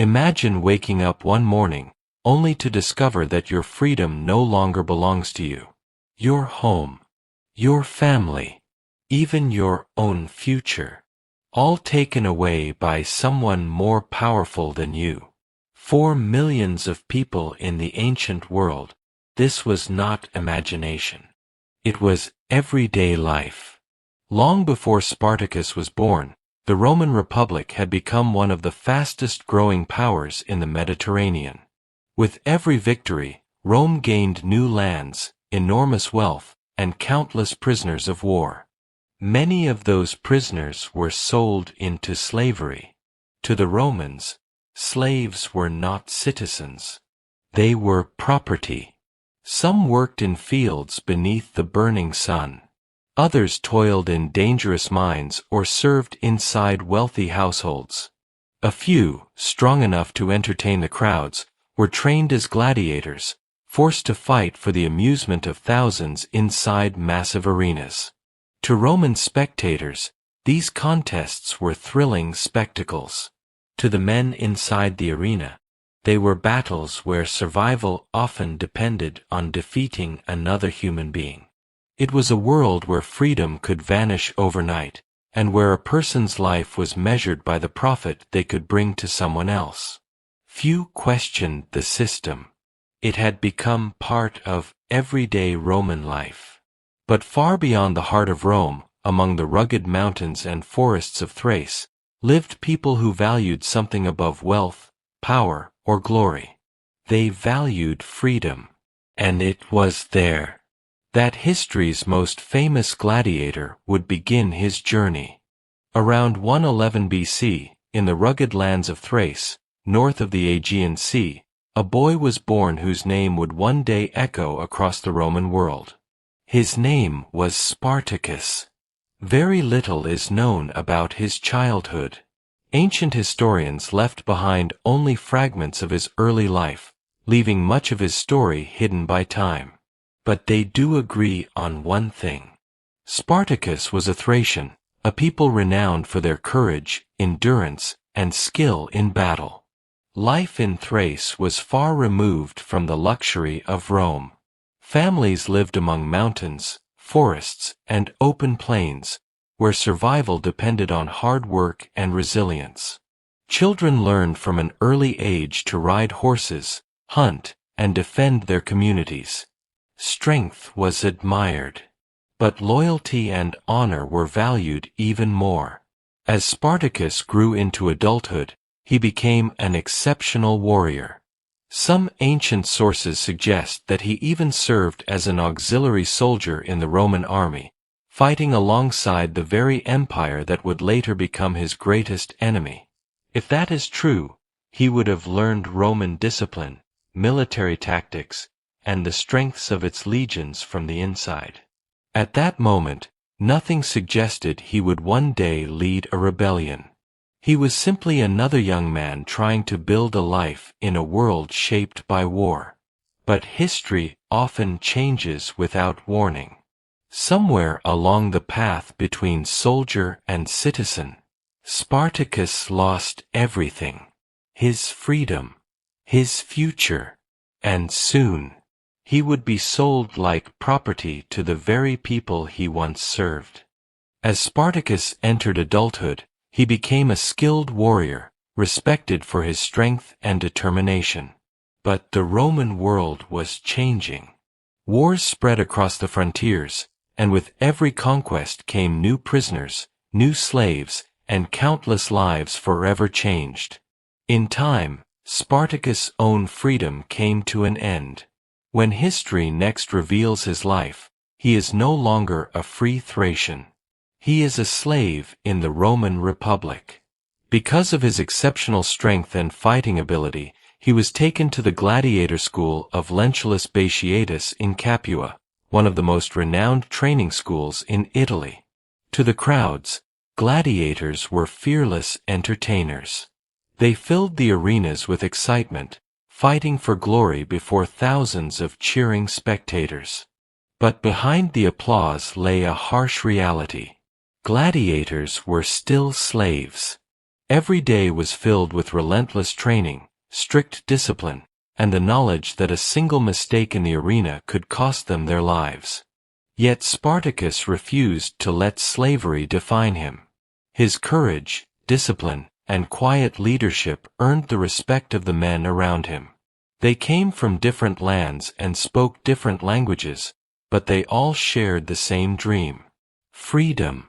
Imagine waking up one morning, only to discover that your freedom no longer belongs to you. Your home, your family, even your own future, all taken away by someone more powerful than you. For millions of people in the ancient world, this was not imagination. It was everyday life. Long before Spartacus was born, the Roman Republic had become one of the fastest-growing powers in the Mediterranean. With every victory, Rome gained new lands, enormous wealth, and countless prisoners of war. Many of those prisoners were sold into slavery. To the Romans, slaves were not citizens. They were property. Some worked in fields beneath the burning sun. Others toiled in dangerous mines or served inside wealthy households. A few, strong enough to entertain the crowds, were trained as gladiators, forced to fight for the amusement of thousands inside massive arenas. To Roman spectators, these contests were thrilling spectacles. To the men inside the arena, they were battles where survival often depended on defeating another human being. It was a world where freedom could vanish overnight, and where a person's life was measured by the profit they could bring to someone else. Few questioned the system. It had become part of everyday Roman life. But far beyond the heart of Rome, among the rugged mountains and forests of Thrace, lived people who valued something above wealth, power, or glory. They valued freedom. And it was there that history's most famous gladiator would begin his journey. Around 111 BC, in the rugged lands of Thrace, north of the Aegean Sea, a boy was born whose name would one day echo across the Roman world. His name was Spartacus. Very little is known about his childhood. Ancient historians left behind only fragments of his early life, leaving much of his story hidden by time. But they do agree on one thing. Spartacus was a Thracian, a people renowned for their courage, endurance, and skill in battle. Life in Thrace was far removed from the luxury of Rome. Families lived among mountains, forests, and open plains, where survival depended on hard work and resilience. Children learned from an early age to ride horses, hunt, and defend their communities. Strength was admired, but loyalty and honor were valued even more. As Spartacus grew into adulthood, he became an exceptional warrior. Some ancient sources suggest that he even served as an auxiliary soldier in the Roman army, fighting alongside the very empire that would later become his greatest enemy. If that is true, he would have learned Roman discipline, military tactics, and the strengths of its legions from the inside. At that moment, nothing suggested he would one day lead a rebellion. He was simply another young man trying to build a life in a world shaped by war. But history often changes without warning. Somewhere along the path between soldier and citizen, Spartacus lost everything. His freedom, his future, and soon, he would be sold like property to the very people he once served. As Spartacus entered adulthood, he became a skilled warrior, respected for his strength and determination. But the Roman world was changing. Wars spread across the frontiers, and with every conquest came new prisoners, new slaves, and countless lives forever changed. In time, Spartacus' own freedom came to an end. When history next reveals his life, he is no longer a free Thracian. He is a slave in the Roman Republic. Because of his exceptional strength and fighting ability, he was taken to the gladiator school of Lentulus Batiatus in Capua, one of the most renowned training schools in Italy. To the crowds, gladiators were fearless entertainers. They filled the arenas with excitement, fighting for glory before thousands of cheering spectators. But behind the applause lay a harsh reality. Gladiators were still slaves. Every day was filled with relentless training, strict discipline, and the knowledge that a single mistake in the arena could cost them their lives. Yet Spartacus refused to let slavery define him. His courage, discipline, and quiet leadership earned the respect of the men around him. They came from different lands and spoke different languages, but they all shared the same dream: freedom.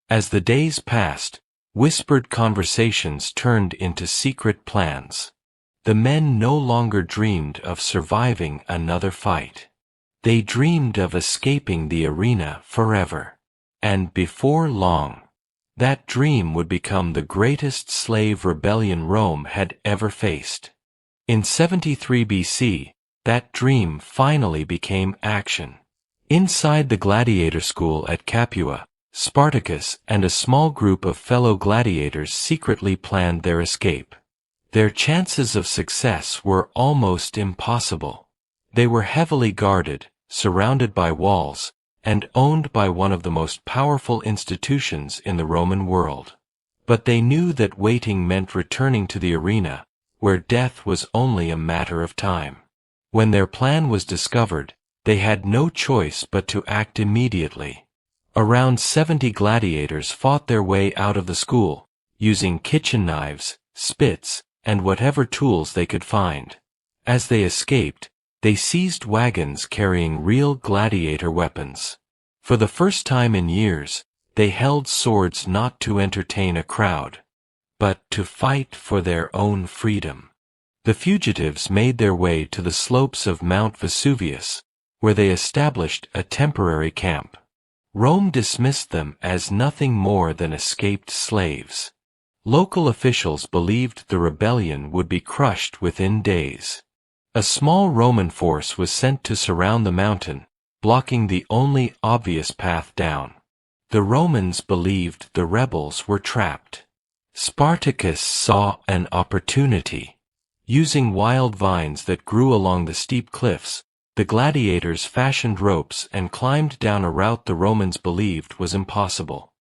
As the days passed, whispered conversations turned into secret plans. The men no longer dreamed of surviving another fight. They dreamed of escaping the arena forever. And before long, that dream would become the greatest slave rebellion Rome had ever faced. In 73 BC, that dream finally became action. Inside the gladiator school at Capua, Spartacus and a small group of fellow gladiators secretly planned their escape. Their chances of success were almost impossible. They were heavily guarded, surrounded by walls, and owned by one of the most powerful institutions in the Roman world. But they knew that waiting meant returning to the arena, where death was only a matter of time. When their plan was discovered, they had no choice but to act immediately. Around 70 gladiators fought their way out of the school, using kitchen knives, spits, and whatever tools they could find. As they escaped, they seized wagons carrying real gladiator weapons. For the first time in years, they held swords not to entertain a crowd, but to fight for their own freedom. The fugitives made their way to the slopes of Mount Vesuvius, where they established a temporary camp. Rome dismissed them as nothing more than escaped slaves. Local officials believed the rebellion would be crushed within days. A small Roman force was sent to surround the mountain, blocking the only obvious path down. The Romans believed the rebels were trapped. Spartacus saw an opportunity. Using wild vines that grew along the steep cliffs, the gladiators fashioned ropes and climbed down a route the Romans believed was impossible.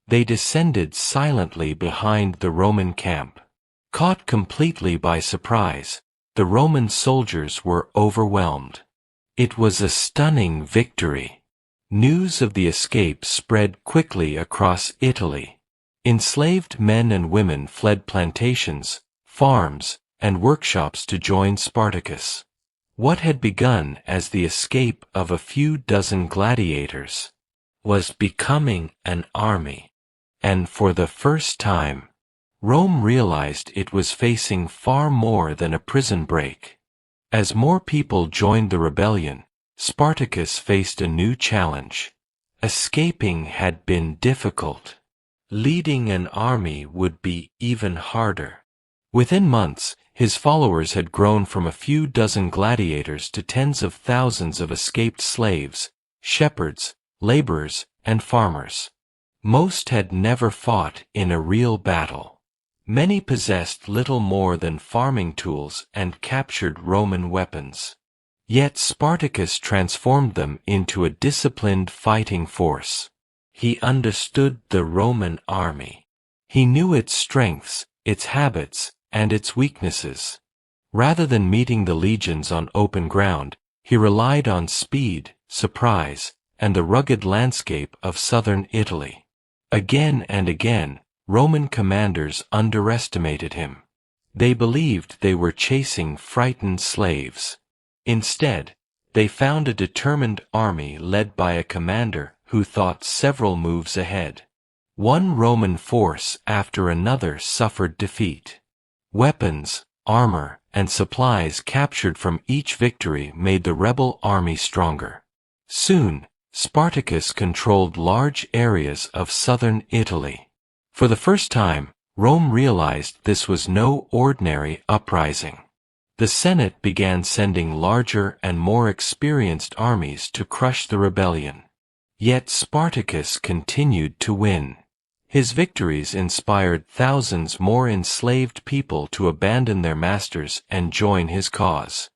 They descended silently behind the Roman camp. Caught completely by surprise, the Roman soldiers were overwhelmed. It was a stunning victory. News of the escape spread quickly across Italy. Enslaved men and women fled plantations, farms, and workshops to join Spartacus. What had begun as the escape of a few dozen gladiators was becoming an army. And for the first time, Rome realized it was facing far more than a prison break. As more people joined the rebellion, Spartacus faced a new challenge. Escaping had been difficult. Leading an army would be even harder. Within months, his followers had grown from a few dozen gladiators to tens of thousands of escaped slaves, shepherds, laborers, and farmers. Most had never fought in a real battle. Many possessed little more than farming tools and captured Roman weapons. Yet Spartacus transformed them into a disciplined fighting force. He understood the Roman army. He knew its strengths, its habits, and its weaknesses. Rather than meeting the legions on open ground, he relied on speed, surprise, and the rugged landscape of southern Italy. Again and again, Roman commanders underestimated him. They believed they were chasing frightened slaves. Instead, they found a determined army led by a commander who thought several moves ahead. One Roman force after another suffered defeat. Weapons, armor, and supplies captured from each victory made the rebel army stronger. Soon, Spartacus controlled large areas of southern Italy. For the first time, Rome realized this was no ordinary uprising. The Senate began sending larger and more experienced armies to crush the rebellion. Yet Spartacus continued to win. His victories inspired thousands more enslaved people to abandon their masters and join his cause.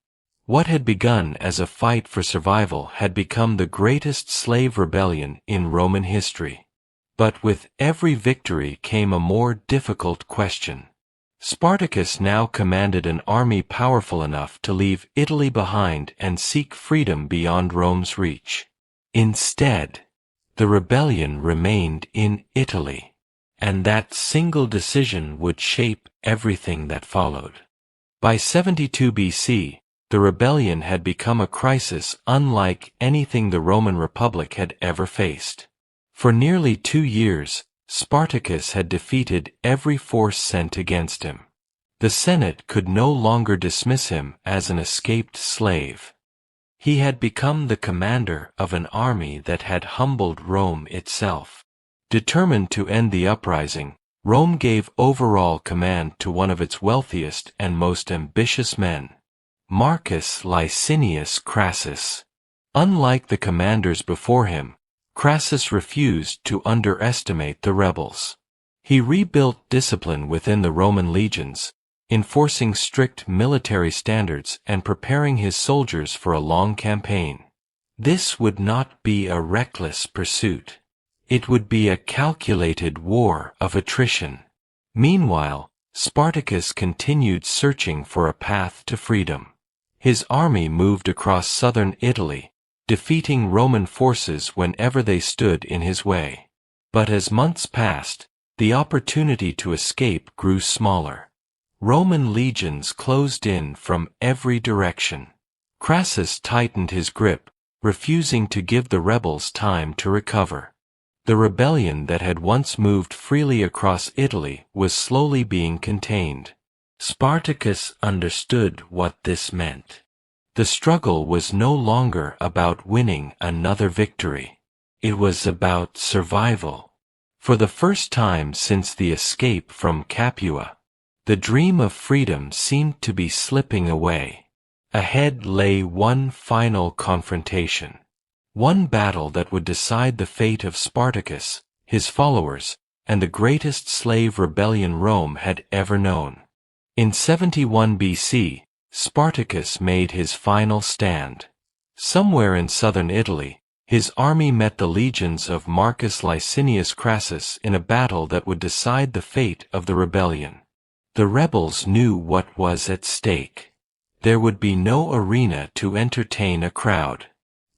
What had begun as a fight for survival had become the greatest slave rebellion in Roman history. But with every victory came a more difficult question. Spartacus now commanded an army powerful enough to leave Italy behind and seek freedom beyond Rome's reach. Instead, the rebellion remained in Italy, and that single decision would shape everything that followed. By 72 BC, the rebellion had become a crisis unlike anything the Roman Republic had ever faced. For nearly 2 years, Spartacus had defeated every force sent against him. The Senate could no longer dismiss him as an escaped slave. He had become the commander of an army that had humbled Rome itself. Determined to end the uprising, Rome gave overall command to one of its wealthiest and most ambitious men, Marcus Licinius Crassus. Unlike the commanders before him, Crassus refused to underestimate the rebels. He rebuilt discipline within the Roman legions, enforcing strict military standards and preparing his soldiers for a long campaign. This would not be a reckless pursuit. It would be a calculated war of attrition. Meanwhile, Spartacus continued searching for a path to freedom. His army moved across southern Italy, defeating Roman forces whenever they stood in his way. But as months passed, the opportunity to escape grew smaller. Roman legions closed in from every direction. Crassus tightened his grip, refusing to give the rebels time to recover. The rebellion that had once moved freely across Italy was slowly being contained. Spartacus understood what this meant. The struggle was no longer about winning another victory. It was about survival. For the first time since the escape from Capua, the dream of freedom seemed to be slipping away. Ahead lay one final confrontation. One battle that would decide the fate of Spartacus, his followers, and the greatest slave rebellion Rome had ever known. In 71 BC, Spartacus made his final stand. Somewhere in southern Italy, his army met the legions of Marcus Licinius Crassus in a battle that would decide the fate of the rebellion. The rebels knew what was at stake. There would be no arena to entertain a crowd,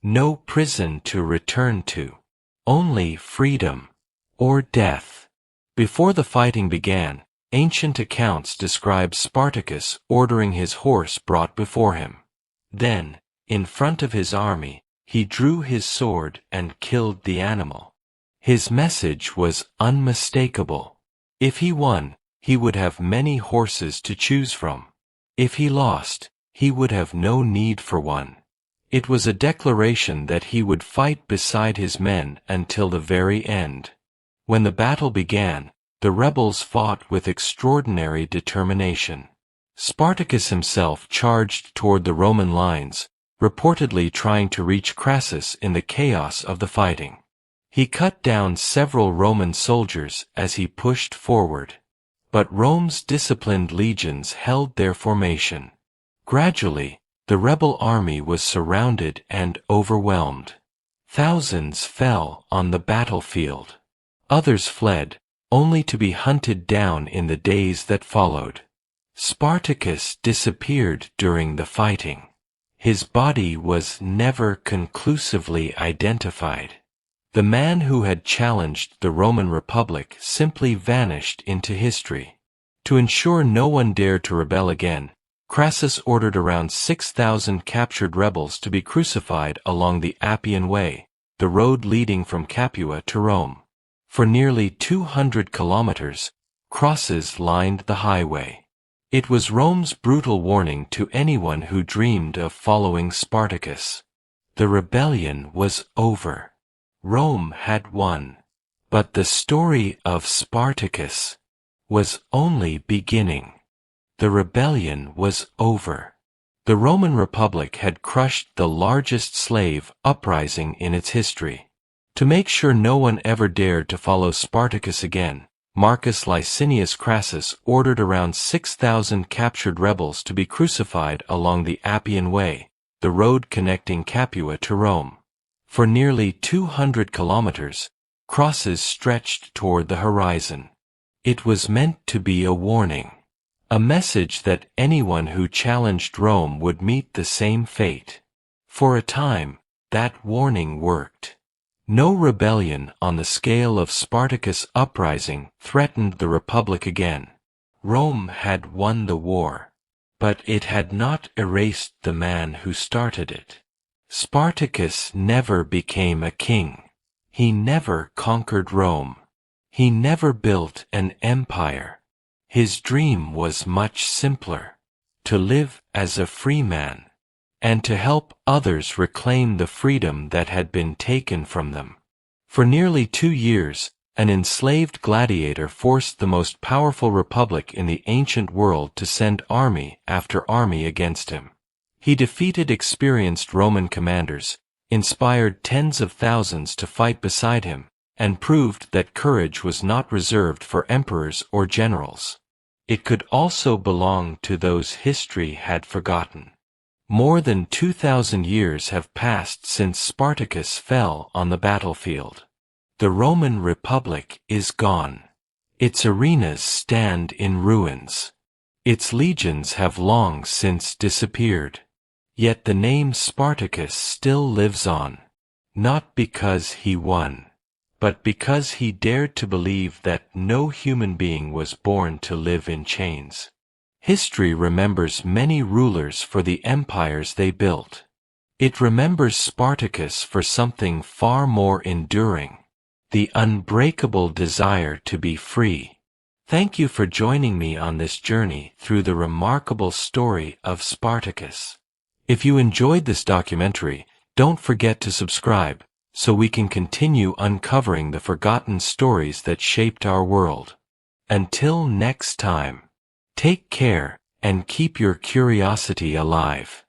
no prison to return to, only freedom or death. Before the fighting began, ancient accounts describe Spartacus ordering his horse brought before him. Then, in front of his army, he drew his sword and killed the animal. His message was unmistakable. If he won, he would have many horses to choose from. If he lost, he would have no need for one. It was a declaration that he would fight beside his men until the very end. When the battle began, the rebels fought with extraordinary determination. Spartacus himself charged toward the Roman lines, reportedly trying to reach Crassus in the chaos of the fighting. He cut down several Roman soldiers as he pushed forward. But Rome's disciplined legions held their formation. Gradually, the rebel army was surrounded and overwhelmed. Thousands fell on the battlefield. Others fled, only to be hunted down in the days that followed. Spartacus disappeared during the fighting. His body was never conclusively identified. The man who had challenged the Roman Republic simply vanished into history. To ensure no one dared to rebel again, Crassus ordered around 6,000 captured rebels to be crucified along the Appian Way, the road leading from Capua to Rome. For nearly 200 kilometers, crosses lined the highway. It was Rome's brutal warning to anyone who dreamed of following Spartacus. The rebellion was over. Rome had won. But the story of Spartacus was only beginning. The rebellion was over. The Roman Republic had crushed the largest slave uprising in its history. To make sure no one ever dared to follow Spartacus again, Marcus Licinius Crassus ordered around 6,000 captured rebels to be crucified along the Appian Way, the road connecting Capua to Rome. For nearly 200 kilometers, crosses stretched toward the horizon. It was meant to be a warning. a message that anyone who challenged Rome would meet the same fate. For a time, that warning worked. No rebellion on the scale of Spartacus' uprising threatened the Republic again. Rome had won the war, but it had not erased the man who started it. Spartacus never became a king. He never conquered Rome. He never built an empire. His dream was much simpler: to live as a free man, and to help others reclaim the freedom that had been taken from them. For nearly 2 years, an enslaved gladiator forced the most powerful republic in the ancient world to send army after army against him. He defeated experienced Roman commanders, inspired tens of thousands to fight beside him, and proved that courage was not reserved for emperors or generals. It could also belong to those history had forgotten. More than 2,000 years have passed since Spartacus fell on the battlefield. The Roman Republic is gone. Its arenas stand in ruins. Its legions have long since disappeared. Yet the name Spartacus still lives on, not because he won, but because he dared to believe that no human being was born to live in chains. History remembers many rulers for the empires they built. It remembers Spartacus for something far more enduring: the unbreakable desire to be free. Thank you for joining me on this journey through the remarkable story of Spartacus. If you enjoyed this documentary, don't forget to subscribe, so we can continue uncovering the forgotten stories that shaped our world. Until next time, take care and keep your curiosity alive.